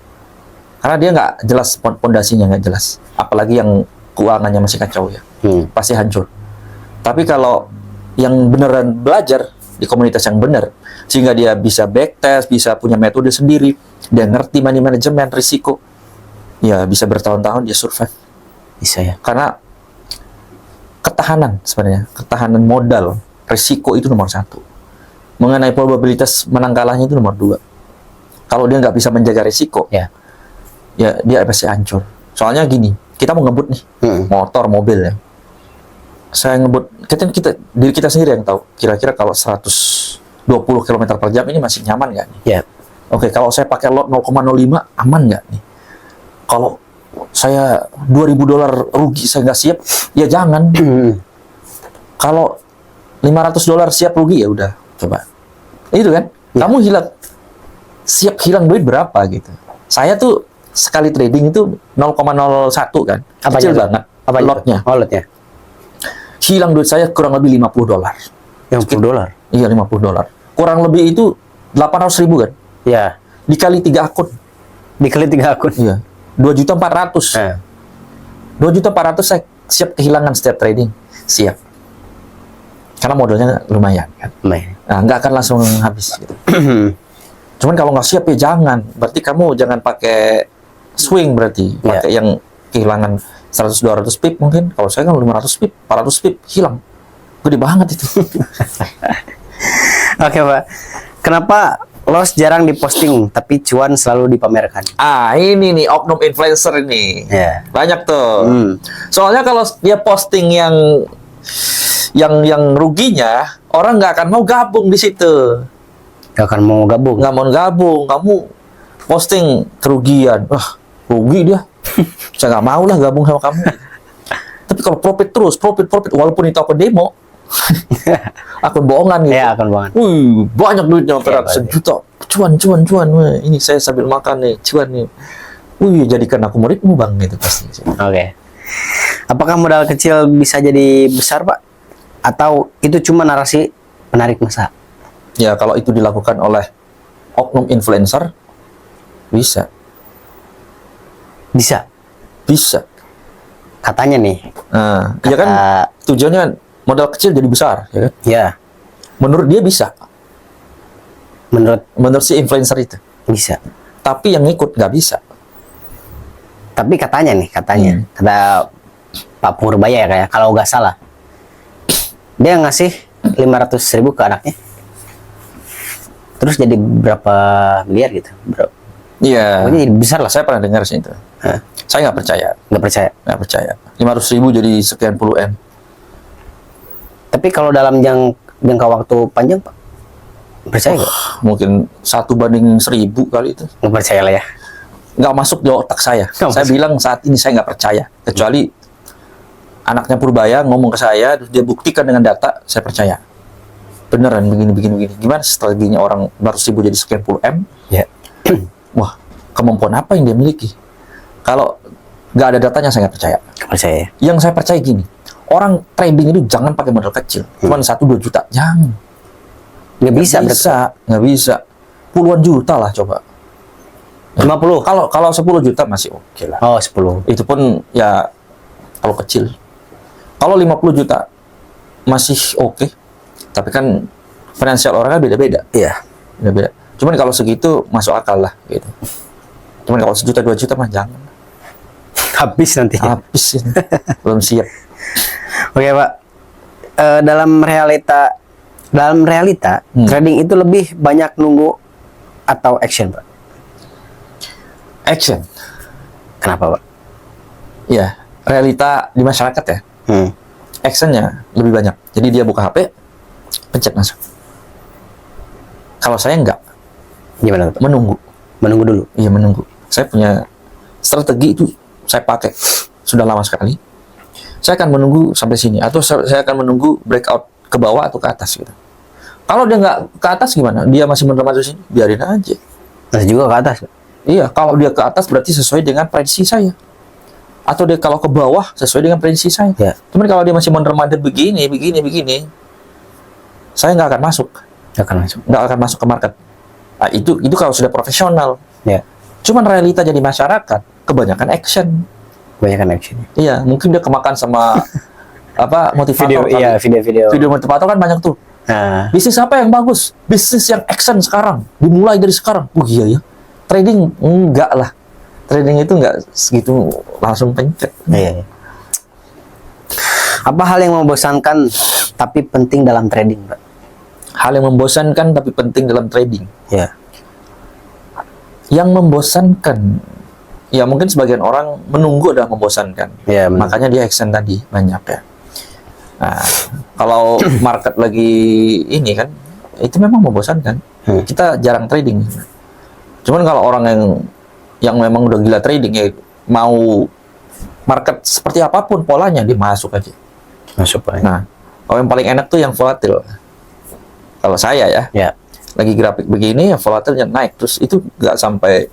Karena dia nggak jelas, pondasinya nggak jelas. Apalagi yang keuangannya masih kacau ya. Pasti hancur. Tapi kalau yang beneran belajar di komunitas yang benar, sehingga dia bisa backtest, bisa punya metode sendiri, dia ngerti manajemen risiko, ya bisa bertahun-tahun dia survive. Bisa ya. Karena ketahanan sebenarnya, ketahanan modal, risiko itu nomor 1. Mengenai probabilitas menang kalahnya itu nomor 2. Kalau dia nggak bisa menjaga risiko, ya dia pasti hancur. Soalnya gini, kita mau ngebut nih, motor, mobil ya. Saya ngebut, diri kita sendiri yang tahu. Kira-kira kalau 120 km per jam ini masih nyaman nggak nih? Ya. Oke, kalau saya pakai lot 0,05 aman nggak nih? Kalau saya $2.000 rugi, saya nggak siap, ya jangan. Kalau $500 siap rugi, ya udah, coba. Itu kan, kamu siap hilang duit berapa gitu. Saya tuh sekali trading itu 0,01 kan, kecil banget. Lotnya. Oh, lotnya. Hilang duit saya kurang lebih $50. $50? Iya, $50. Kurang lebih itu 800.000 kan? Ya. Dikali 3 akun. Dikali 3 akun. Iya. 2.400.000. 2.400.000 saya siap kehilangan setiap trading. Siap. Karena modalnya lumayan kan. Nah, nggak akan langsung habis gitu. Cuman kalau nggak siap ya jangan. Berarti kamu jangan pakai swing berarti. Pakai yang kehilangan 100-200 pip mungkin. Kalau saya kan 500 pip, 400 pip hilang. Gede banget itu. Oke, Pak. Kenapa loss jarang diposting tapi cuan selalu dipamerkan? Ini nih oknum influencer ini. Ya. Banyak tuh. Soalnya kalau dia posting yang ruginya, orang nggak akan mau gabung di situ. Nggak akan mau gabung. Nggak mau gabung. Kamu posting kerugian, wah rugi dia. Saya nggak mau lah gabung sama kamu. Tapi kalau profit terus, profit, walaupun itu akun demo, akun bohongan gitu. Ya, akun bohongan. Wih, banyak duitnya, ratusan juta. Cuan. Wah, ini saya sambil makan nih, cuan nih. Wih, jadikan aku muridmu bang, gitu pasti. Oke. Apakah modal kecil bisa jadi besar, Pak? Atau itu cuma narasi menarik massa? Ya, kalau itu dilakukan oleh oknum influencer, bisa. Bisa. Katanya nih. Nah, ya kan tujuannya modal kecil jadi besar, ya kan? Ya. Menurut dia bisa. Menurut si influencer itu. bisa. Tapi yang ikut nggak bisa. Tapi katanya kata Pak Purbaya ya kayak kalau nggak salah, dia ngasih 500.000 ke anaknya. Terus jadi berapa miliar gitu, bro? Iya. Pokoknya jadi besar lah. Saya pernah dengar sih itu. Saya nggak percaya. Nggak percaya. 500.000 jadi sekian puluh M. Tapi kalau dalam jangka waktu panjang, Pak, percaya nggak? Mungkin 1/1000 kali itu. Nggak percaya lah ya. Nggak masuk di otak saya. Saya bilang saat ini saya nggak percaya. Kecuali anaknya Purbaya ngomong ke saya, terus dia buktikan dengan data, saya percaya. Beneran begini. Gimana strateginya orang 500.000 jadi sekian puluh M? Ya. Wah, kemampuan apa yang dia miliki? Kalau nggak ada datanya, saya nggak percaya. Nggak percaya ya? Yang saya percaya gini, orang trading itu jangan pakai modal kecil, cuma 1-2 juta, jangan. Nggak bisa. Puluhan juta lah coba. 50. Kalau 10 juta masih oke lah. Oh, 10. Itu pun ya kalau kecil. Kalau 50 juta masih oke. Tapi kan finansial orangnya beda-beda. Iya. Beda-beda. Cuman kalau segitu masuk akal lah gitu. Cuman kalau 1-2 juta mah jangan. Habis nanti. Habis ini. Belum siap. Oke, Pak. dalam realita trading itu lebih banyak nunggu atau action, Pak? Action. Kenapa, Pak? Ya, realita di masyarakat ya. Actionnya lebih banyak. Jadi dia buka HP, pencet masuk. Kalau saya enggak, Gimana, Pak? menunggu. Menunggu dulu. Iya, menunggu. Saya punya strategi itu, saya pakai sudah lama sekali. Saya akan menunggu sampai sini, atau saya akan menunggu breakout ke bawah atau ke atas gitu. Kalau dia nggak ke atas gimana? Dia masih menerima di sini, biarin aja. Masih juga ke atas, Pak? Iya, kalau dia ke atas berarti sesuai dengan prediksi saya. Atau dia kalau ke bawah sesuai dengan prediksi saya. Ya. Cuman kalau dia masih mondar-mandir begini, saya nggak akan masuk. Nggak akan masuk ke market. Nah, itu kalau sudah profesional. Ya. Cuman realita jadi masyarakat, kebanyakan action. Kebanyakan action. Iya, mungkin dia kemakan sama apa motivator. Video Motivator kan banyak tuh. Nah, Bisnis apa yang bagus? Bisnis yang action sekarang. Dimulai dari sekarang. Oh iya ya. Trading enggak lah. Trading itu enggak segitu langsung pencet. iya. Apa hal yang membosankan tapi penting dalam trading, Pak? Hal yang membosankan tapi penting dalam trading. Ya. Yang membosankan, ya mungkin sebagian orang menunggu adalah membosankan. Ya, benar. Makanya dia action tadi banyak ya. Nah, kalau market lagi ini kan, itu memang membosankan. Kita jarang trading. Cuman kalau orang yang memang udah gila trading ya, mau market seperti apapun polanya dia masuk aja. Masuk, Pak. Nah, kalau yang paling enak tuh yang volatil. Kalau saya ya, Ya. lagi grafik begini, ya volatilnya naik terus itu nggak sampai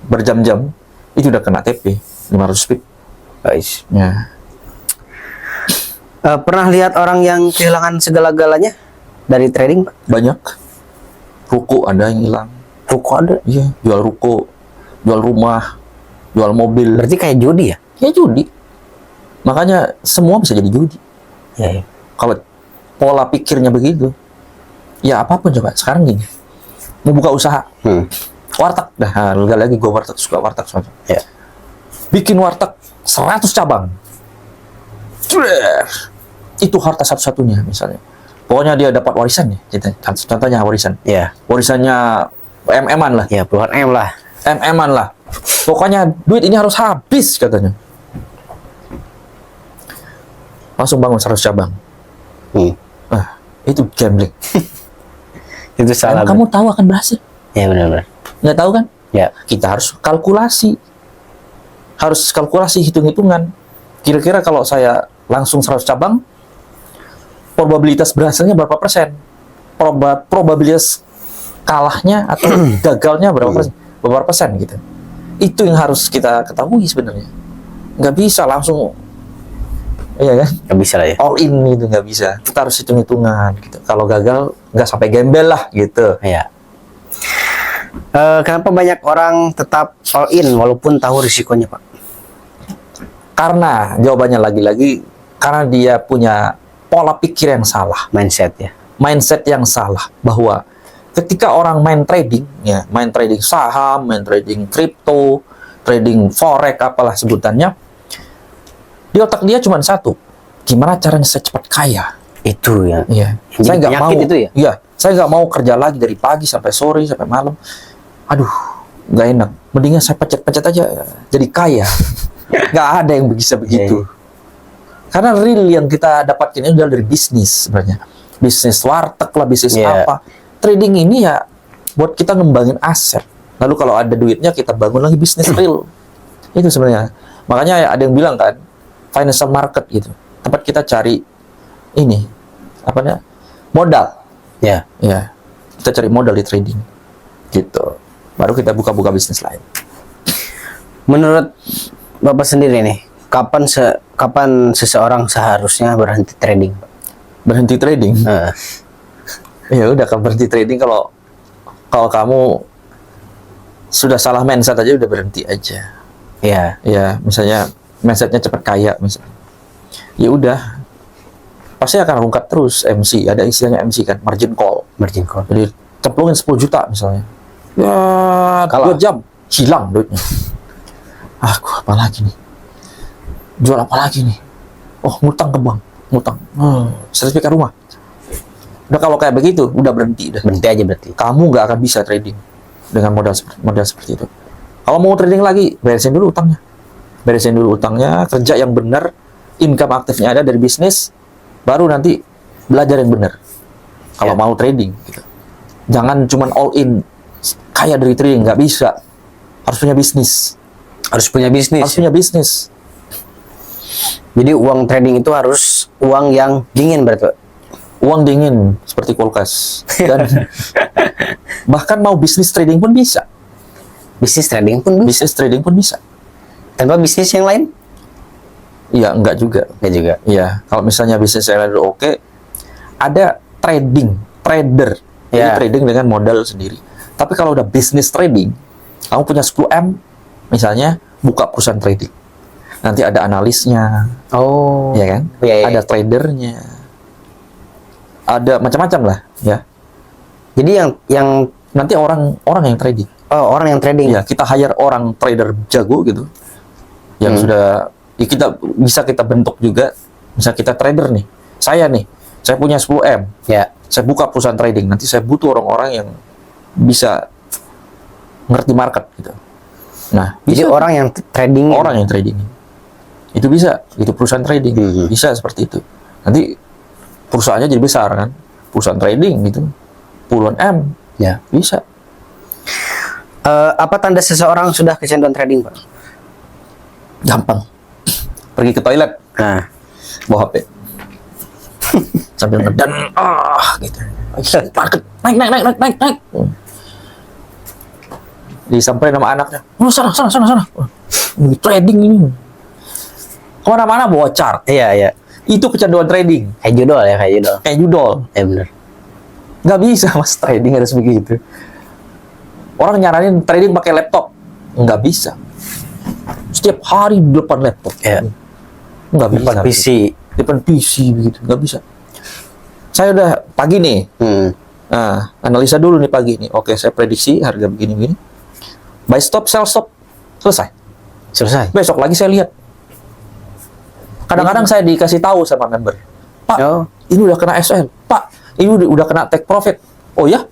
berjam-jam itu udah kena TP 500 pip. Guys. Ya. Pernah lihat orang yang kehilangan segala-galanya dari trading, Pak? Banyak. Ruko ada yang hilang. Ruko ada. Iya, jual ruko, jual rumah, jual mobil. Berarti kayak judi ya? Ya judi. Makanya semua bisa jadi judi. Ya. Kalau pola pikirnya begitu, ya apapun coba. Sekarang gini, mau buka usaha, warteg. Dah, lagi gue warteg, suka warteg soalnya. Ya. Bikin warteg 100 cabang. Itu harta satu-satunya misalnya. Pokoknya dia dapat warisan ya. Contohnya warisan. Ya. Warisannya MM-an lah. Ya, puluhan M lah. MM-an lah. Pokoknya duit ini harus habis katanya. Langsung bangun 100 cabang. Itu gambling. Itu salah. Emang kamu tahu akan berhasil? Ya, benar-benar. Nggak tahu kan? Ya. Kita harus kalkulasi. Harus kalkulasi hitung-hitungan. Kira-kira kalau saya langsung 100 cabang, probabilitas berhasilnya berapa persen? Probabilitas kalahnya atau gagalnya berapa persen? Berapa persen gitu. Itu yang harus kita ketahui sebenarnya. Nggak bisa langsung, iya kan? Nggak bisa lah ya. All in itu nggak bisa. Kita harus hitung-hitungan gitu. Kalau gagal nggak sampai gembel lah gitu. Ya. Kenapa banyak orang tetap all in walaupun tahu risikonya, Pak? Karena jawabannya lagi-lagi karena dia punya pola pikir yang salah, Mindset ya. mindset yang salah bahwa ketika orang main trading, ya main trading saham, main trading kripto, trading forex apalah sebutannya, di otak dia cuma satu, gimana caranya saya cepat kaya. Itu ya. Iya. Jadi Saya nggak mau. penyakit itu ya? Iya. Saya nggak mau kerja lagi dari pagi sampai sore sampai malam. Aduh, nggak enak. Mendingan saya pencet-pencet aja jadi kaya. Nggak ada yang bisa begitu. Karena real yang kita dapatkan ini adalah dari bisnis sebenarnya. Bisnis warteg lah, bisnis apa. Trading ini ya buat kita ngembangin aset. Lalu kalau ada duitnya kita bangun lagi bisnis real. Itu sebenarnya. Makanya ya ada yang bilang kan, financial market gitu. Tempat kita cari ini apa namanya? Modal. Ya. Ya. Kita cari modal di trading. Gitu. Baru kita buka-buka bisnis lain. Menurut Bapak sendiri nih, kapan seseorang seharusnya berhenti trading, Pak? Berhenti trading? Ya udah, kalau berhenti trading kalau kamu sudah salah mindset aja udah berhenti aja. Ya. Ya, misalnya mindsetnya cepat kaya misalnya. Ya udah. Pasti akan rungkat terus MC, ada istilahnya MC kan, margin call. Margin call. Jadi cemplungin 10 juta misalnya. Ya, 2 jam hilang duitnya. Gua apa lagi nih? Jual apa lagi nih? Oh, ngutang ke bank. ngutang, sertifikat rumah. Udah kalau kayak begitu, udah berhenti dah. Berhenti aja berarti. Kamu nggak akan bisa trading dengan modal seperti itu. Kalau mau trading lagi, beresin dulu utangnya. Beresin dulu utangnya, kerja yang benar, income aktifnya ada dari bisnis, baru nanti belajar yang benar. Kalau mau trading, gitu. Jangan cuman all in, kaya dari trading, nggak bisa. Harus punya bisnis. Harus punya bisnis. Harus punya bisnis. Jadi uang trading itu harus uang yang dingin berarti, Pak? Uang dingin seperti kulkas. Dan bahkan mau bisnis trading pun bisa. Bisnis trading pun bisa. Bisnis trading pun bisa. Tanpa bisnis yang lain? Iya, enggak juga. Enggak juga. Iya, kalau misalnya bisnis yang lain udah oke, ada trader. Jadi Ya. trading dengan modal sendiri. Tapi kalau udah bisnis trading, kamu punya 10M, misalnya buka perusahaan trading. Nanti ada analisnya, Oh. ya kan? Iya, iya. Ada tradernya. Ada macam-macam lah, ya. Jadi yang Nanti orang yang trading. orang yang trading. Ya, kita hire orang trader jago gitu. Yang sudah ya kita bentuk juga. Misal kita trader nih. Saya punya 10M. Ya. Saya buka perusahaan trading. Nanti saya butuh orang-orang yang bisa ngerti market gitu. Nah, Jadi bisa orang yang trading. orang yang trading. Itu bisa, itu perusahaan trading. Bisa seperti itu. Nanti perusahaannya jadi besar kan. Perusahaan trading gitu. Puluhan M. Ya. Bisa. Apa tanda seseorang sudah kecanduan trading, Pak? Gampang. Pergi ke toilet, Nah. bawa HP. Sambil ngedan, gitu. Market, naik. Disamperin sama anaknya. Oh, sana. Ini trading ini. Kemana-mana bawa chart. Iya, iya. Itu kecanduan trading. Kayak judul ya, kayak judul. Kayak judol. Ya benar. Nggak bisa mas trading harus begitu. Orang nyaranin trading pakai laptop. Nggak bisa. Setiap hari di depan laptop. Ya. Nggak bisa. Depan PC. Depan PC begitu. Nggak bisa. Saya udah pagi nih. Nah, analisa dulu nih pagi nih. Oke, saya prediksi harga begini-begini. Buy stop, sell stop. Selesai. Selesai. Besok lagi saya lihat. Kadang-kadang saya dikasih tahu sama member. Pak, ini udah kena SL. Pak, ini udah kena take profit. Oh ya?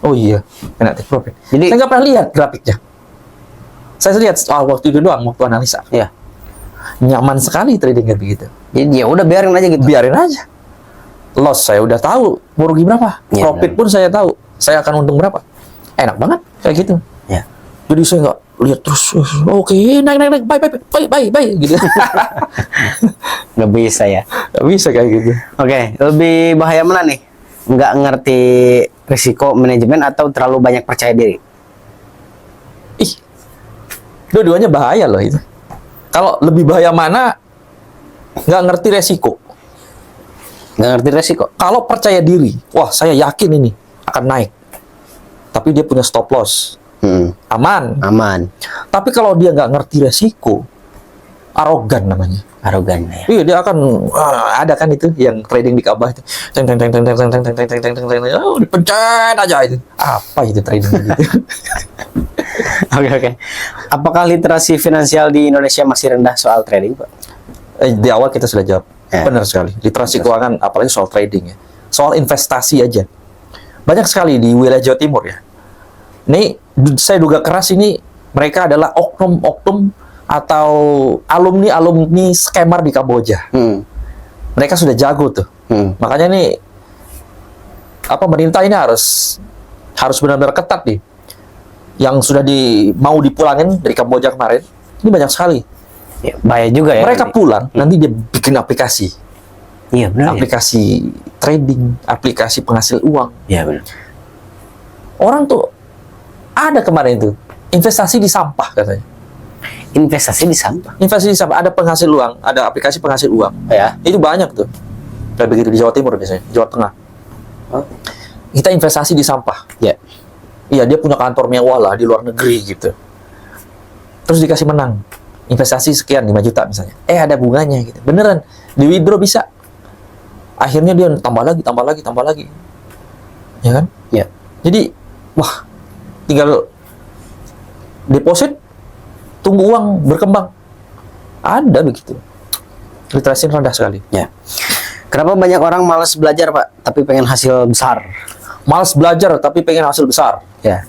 Oh iya, kena take profit. Jadi- saya nggak pernah lihat grafiknya. Saya lihat waktu itu doang, waktu analisa. Iya. Nyaman sekali trading kayak begitu. Jadi ya udah biarin aja gitu. Biarin aja. Loss saya udah tahu, mau rugi berapa. Iya, Profit pun saya tahu, saya akan untung berapa. Enak banget kayak gitu. Ya. Jadi saya nggak lihat terus. Oke, naik, buy, gitu. Nggak bisa ya. Nggak bisa kayak gitu. Oke, lebih bahaya mana nih? Nggak ngerti risiko manajemen atau terlalu banyak percaya diri? Ih, dua-duanya bahaya loh itu. Kalau lebih bahaya mana? Nggak ngerti resiko. Nggak ngerti risiko? Kalau percaya diri, wah saya yakin ini akan naik. Tapi dia punya stop loss, aman. Aman. Tapi kalau dia nggak ngerti resiko, arogan namanya. Arogan ya. Iya, dia akan ada kan itu yang trading di Kabah itu. Teng, oh, dipencet aja itu. Apa itu trading gitu? Oke. Apakah literasi finansial di Indonesia masih rendah soal trading, Pak? Di awal kita sudah jawab. Ya. Benar sekali. Literasi keuangan, apalagi soal trading ya. Soal investasi aja. Banyak sekali di wilayah Jawa Timur ya. Ini saya duga keras ini mereka adalah oknum-oknum atau alumni scammer di Kamboja. Mereka sudah jago tuh. Makanya nih pemerintah ini harus benar-benar ketat nih. Yang sudah mau dipulangin dari Kamboja kemarin, ini banyak sekali. Ya, bahaya juga ya. Mereka pulang, nanti dia bikin aplikasi. Iya benar. Aplikasi trading, aplikasi penghasil uang. Iya benar. Orang tuh ada kemarin itu investasi di sampah katanya. Investasi di sampah. Investasi di sampah, ada penghasil uang, ada aplikasi penghasil uang. Ya. Itu banyak tuh. Kayak begitu di Jawa Timur biasanya, Jawa Tengah. Oh. Kita investasi di sampah. Ya. Iya, dia punya kantor mewah lah di luar negeri gitu. Terus dikasih menang. Investasi sekian 5 juta misalnya. Ada bunganya gitu. Beneran, di withdraw bisa. Akhirnya dia tambah lagi. Ya kan? Ya. Jadi, wah, tinggal deposit, tunggu uang berkembang. Ada begitu. Literasi rendah sekali. Ya. Kenapa banyak orang malas belajar, Pak, tapi pengen hasil besar? Malas belajar tapi pengen hasil besar. Ya,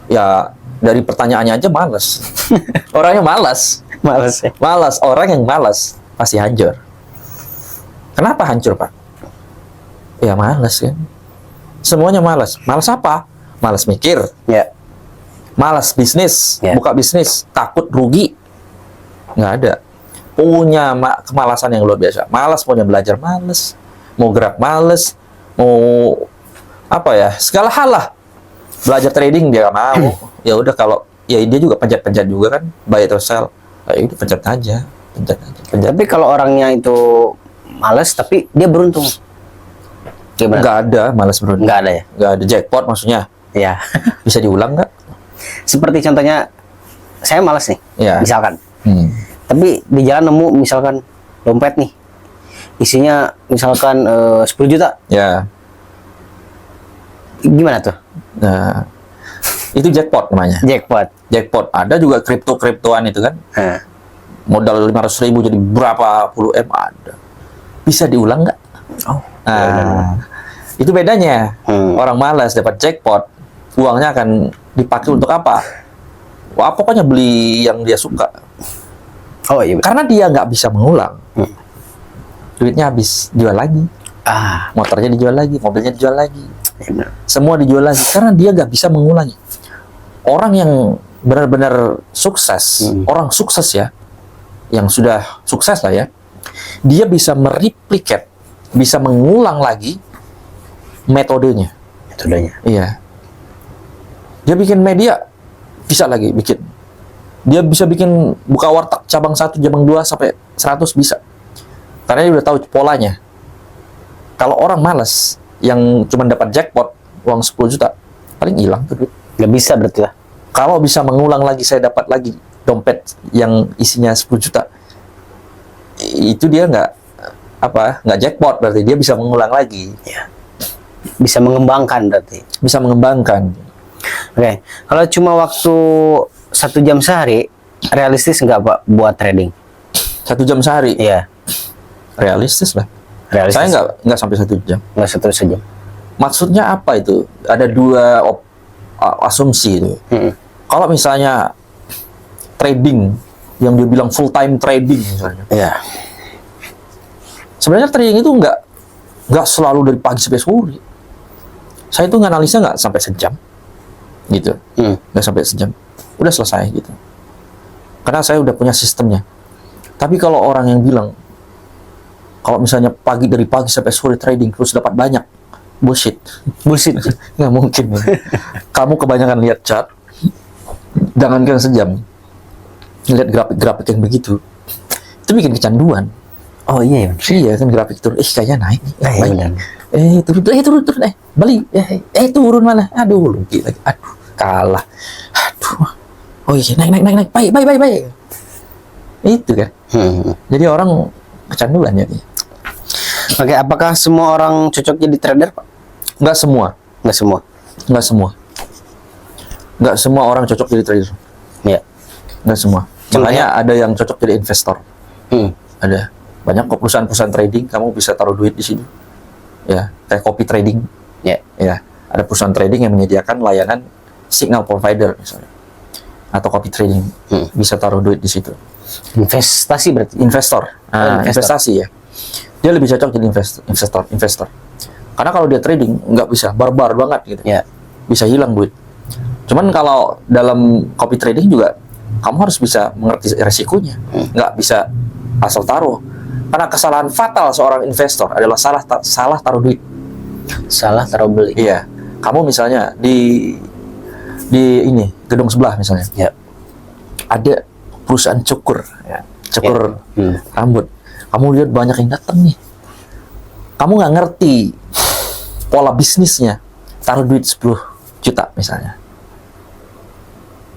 Ya dari pertanyaannya aja malas. Orangnya malas. malas ya. Malas, orang yang malas pasti hancur. Kenapa hancur, Pak? Ya malas kan. Semuanya malas. Malas apa? Malas mikir, Ya, malas bisnis, Ya. buka bisnis, takut rugi. Nggak ada. Punya kemalasan yang luar biasa. Malas maunya belajar, malas. Mau gerak, malas. Mau apa ya? Segala hal lah. Belajar trading dia nggak mau. Ya udah kalau ya dia juga pencet-pencet juga kan, buy atau sell. Ya udah pencet aja, pencet aja, pencet. tapi kalau orangnya itu malas tapi dia beruntung. Gimana? Nggak ada malas beruntung. Nggak ada ya? Nggak ada jackpot maksudnya. Ya. Bisa diulang nggak? Seperti contohnya, saya malas nih, Ya. misalkan. Hmm. Tapi di jalan nemu misalkan dompet nih, isinya misalkan 10 juta. Ya. Gimana tuh? Nah, itu jackpot namanya. Jackpot. Jackpot. Ada juga kriptoan itu kan. Nah, Modal 500.000 jadi berapa puluh M ada. Bisa diulang nggak? oh, Nah, itu bedanya. Orang malas dapat jackpot, uangnya akan dipakai untuk apa? Wah, pokoknya beli yang dia suka. oh iya. Karena dia nggak bisa mengulang. Duitnya habis, jual lagi. Ah, Motornya dijual lagi, mobilnya dijual lagi. iya benar. Semua dijual lagi karena dia nggak bisa mengulangi. Orang yang benar-benar sukses, orang sukses ya, yang sudah sukses lah ya, dia bisa mereplikat, bisa mengulang lagi metodenya. Metodenya. Iya. Dia bikin media, bisa lagi bikin. Dia bisa bikin buka warteg cabang 1, cabang 2 sampai 100 bisa. Karena dia udah tahu polanya. Kalau orang malas yang cuma dapat jackpot uang 10 juta, paling hilang tuh duit. Nggak bisa berarti lah. Kalau bisa mengulang lagi, saya dapat lagi dompet yang isinya 10 juta. Itu dia nggak jackpot, berarti dia bisa mengulang lagi. Ya. Bisa mengembangkan berarti. Bisa mengembangkan. Oke. Kalau cuma waktu 1 jam sehari, realistis nggak, Pak, buat trading? 1 jam sehari, Iya. realistis lah. Realistis. Saya nggak sampai 1 jam. Nggak 1 jam. Maksudnya apa itu? Ada dua asumsi itu. Kalau misalnya trading yang dia bilang full time trading misalnya, Iya. sebenarnya trading itu nggak selalu dari pagi sampai sore. Saya itu nganalisa nggak sampai sejam, gitu, nggak sampai sejam, udah selesai gitu. Karena saya udah punya sistemnya. Tapi kalau orang yang bilang kalau misalnya dari pagi sampai sore trading terus dapat banyak, bullshit. Nggak mungkin. Kamu kebanyakan lihat chart, jangankan sejam, lihat grafik-grafik yang begitu, itu bikin kecanduan. Oh iya. Iya kan, grafik turun, kayaknya naik nih, Iya, baik. benar. Turun, beli, turun malah, aduh rugi lagi, aduh kalah, aduh, oh iya naik, baik, itu kan. Jadi orang kecanduan jadi. Oke, apakah semua orang cocok jadi trader, Pak? Nggak semua, nggak semua orang cocok jadi trader, Ya. nggak semua. Makanya ada yang cocok jadi investor. Ada banyak kok perusahaan-perusahaan trading, kamu bisa taruh duit di situ. Ya, kayak copy trading. Ya. Ya, ada perusahaan trading yang menyediakan layanan signal provider misalnya, atau copy trading, bisa taruh duit di situ. Investasi berarti. Investor, investasi ya, dia lebih cocok jadi investor. Karena kalau dia trading nggak bisa, barbar banget gitu. Ya. Bisa hilang duit. Cuman kalau dalam copy trading juga kamu harus bisa mengerti resikonya, nggak bisa asal taruh. Karena kesalahan fatal seorang investor adalah salah taruh duit. Salah taruh beli. Iya, kamu misalnya di ini gedung sebelah misalnya, Ya. ada perusahaan cukur, ya, cukur Ya. rambut. Kamu lihat banyak yang datang nih. Kamu nggak ngerti pola bisnisnya, taruh duit 10 juta misalnya,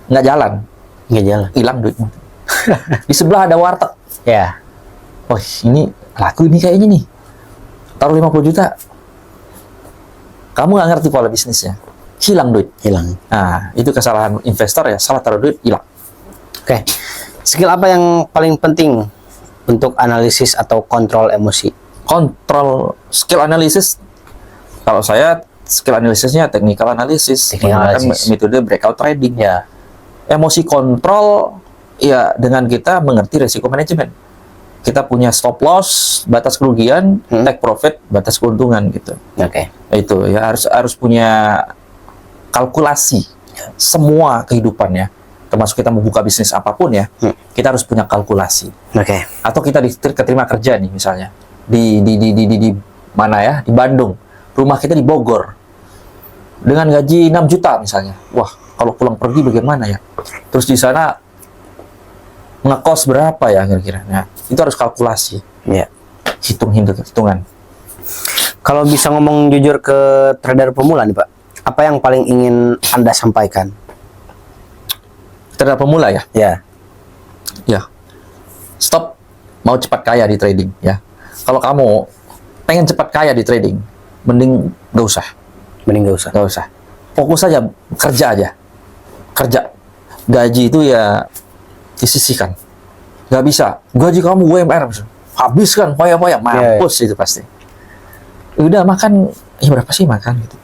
nggak jalan, hilang duitmu. Di sebelah ada warteg. Ya. Oh, ini laku ini kayaknya nih. Taruh 50 juta. Kamu nggak ngerti pola bisnisnya, hilang duit. Hilang. Nah, itu kesalahan investor ya, salah taruh duit, hilang. Oke. Skill apa yang paling penting untuk analisis atau kontrol emosi? kontrol skill analysis. Kalau saya skill analisisnya technical analysis, menggunakan metode breakout trading. Ya. Emosi kontrol ya dengan kita mengerti resiko manajemen. Kita punya stop loss, batas kerugian, take profit, batas keuntungan gitu. Oke. Itu ya harus punya kalkulasi semua kehidupannya, termasuk kita membuka bisnis apapun ya. Kita harus punya kalkulasi. Oke. Atau kita diterima kerja nih misalnya di mana ya, di Bandung, rumah kita di Bogor dengan gaji 6 juta misalnya. Wah, kalau pulang pergi bagaimana ya? Terus di sana ngekos berapa ya kira-kira? Nah, itu harus kalkulasi. Ya. Hitungan. Kalau bisa ngomong jujur ke trader pemula nih Pak, apa yang paling ingin Anda sampaikan? Trader pemula ya? Ya. Ya. Stop mau cepat kaya di trading ya. Kalau kamu pengen cepat kaya di trading, mending gak usah. Gak usah. Fokus aja, kerja aja. Kerja. Gaji itu ya disisihkan. Gak bisa. Gaji kamu UMR, habiskan, payah-payah, mampus itu pasti. Udah makan, ya berapa sih makan gitu.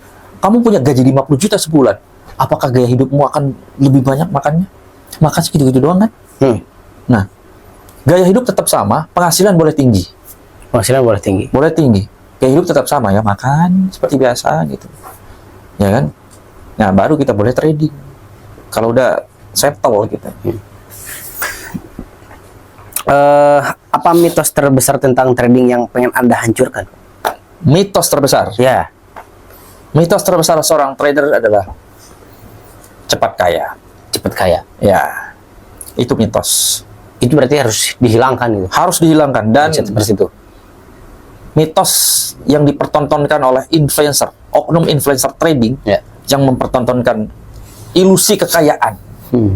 Kamu punya gaji 50 juta sebulan. Apakah gaya hidupmu akan lebih banyak makannya? Makan segitu-gitu doang kan? Nah, gaya hidup tetap sama, penghasilan boleh tinggi. Boleh tinggi. Gaya hidup tetap sama ya, makan seperti biasa gitu. Ya kan? Nah, baru kita boleh trading. Kalau udah settle gitu. Apa mitos terbesar tentang trading yang pengen Anda hancurkan? Mitos terbesar. Ya. Mitos terbesar seorang trader adalah cepat kaya. Cepat kaya. Ya. Itu mitos. Itu berarti harus dihilangkan gitu. Harus dihilangkan. Dan Seperti itu. mitos yang dipertontonkan oleh influencer, oknum influencer trading yang mempertontonkan ilusi kekayaan.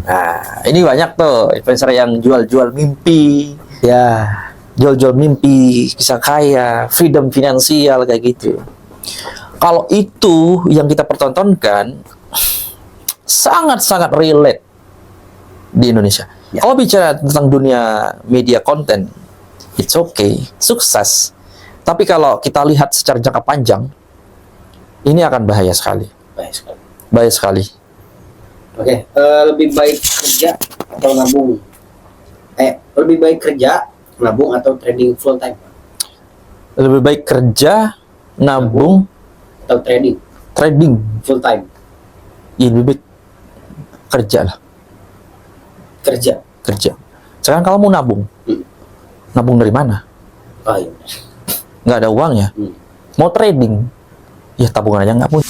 Nah, ini banyak tuh influencer yang jual-jual mimpi, Ya. jual-jual mimpi, kisah kaya, freedom finansial kayak gitu. Kalau itu yang kita pertontonkan sangat-sangat relate di Indonesia. Kalau bicara tentang dunia media konten, it's okay, sukses. Tapi kalau kita lihat secara jangka panjang, ini akan bahaya sekali. Bahaya sekali. Oke, lebih baik kerja atau nabung? Lebih baik kerja, nabung atau trading full time? Lebih baik kerja, nabung, Atau trading full time? ya lebih baik kerja lah. Kerja. Sekarang kalau mau nabung, nabung dari mana? Oh, iya. Nggak ada uangnya. Mau trading, ya tabungan aja nggak punya.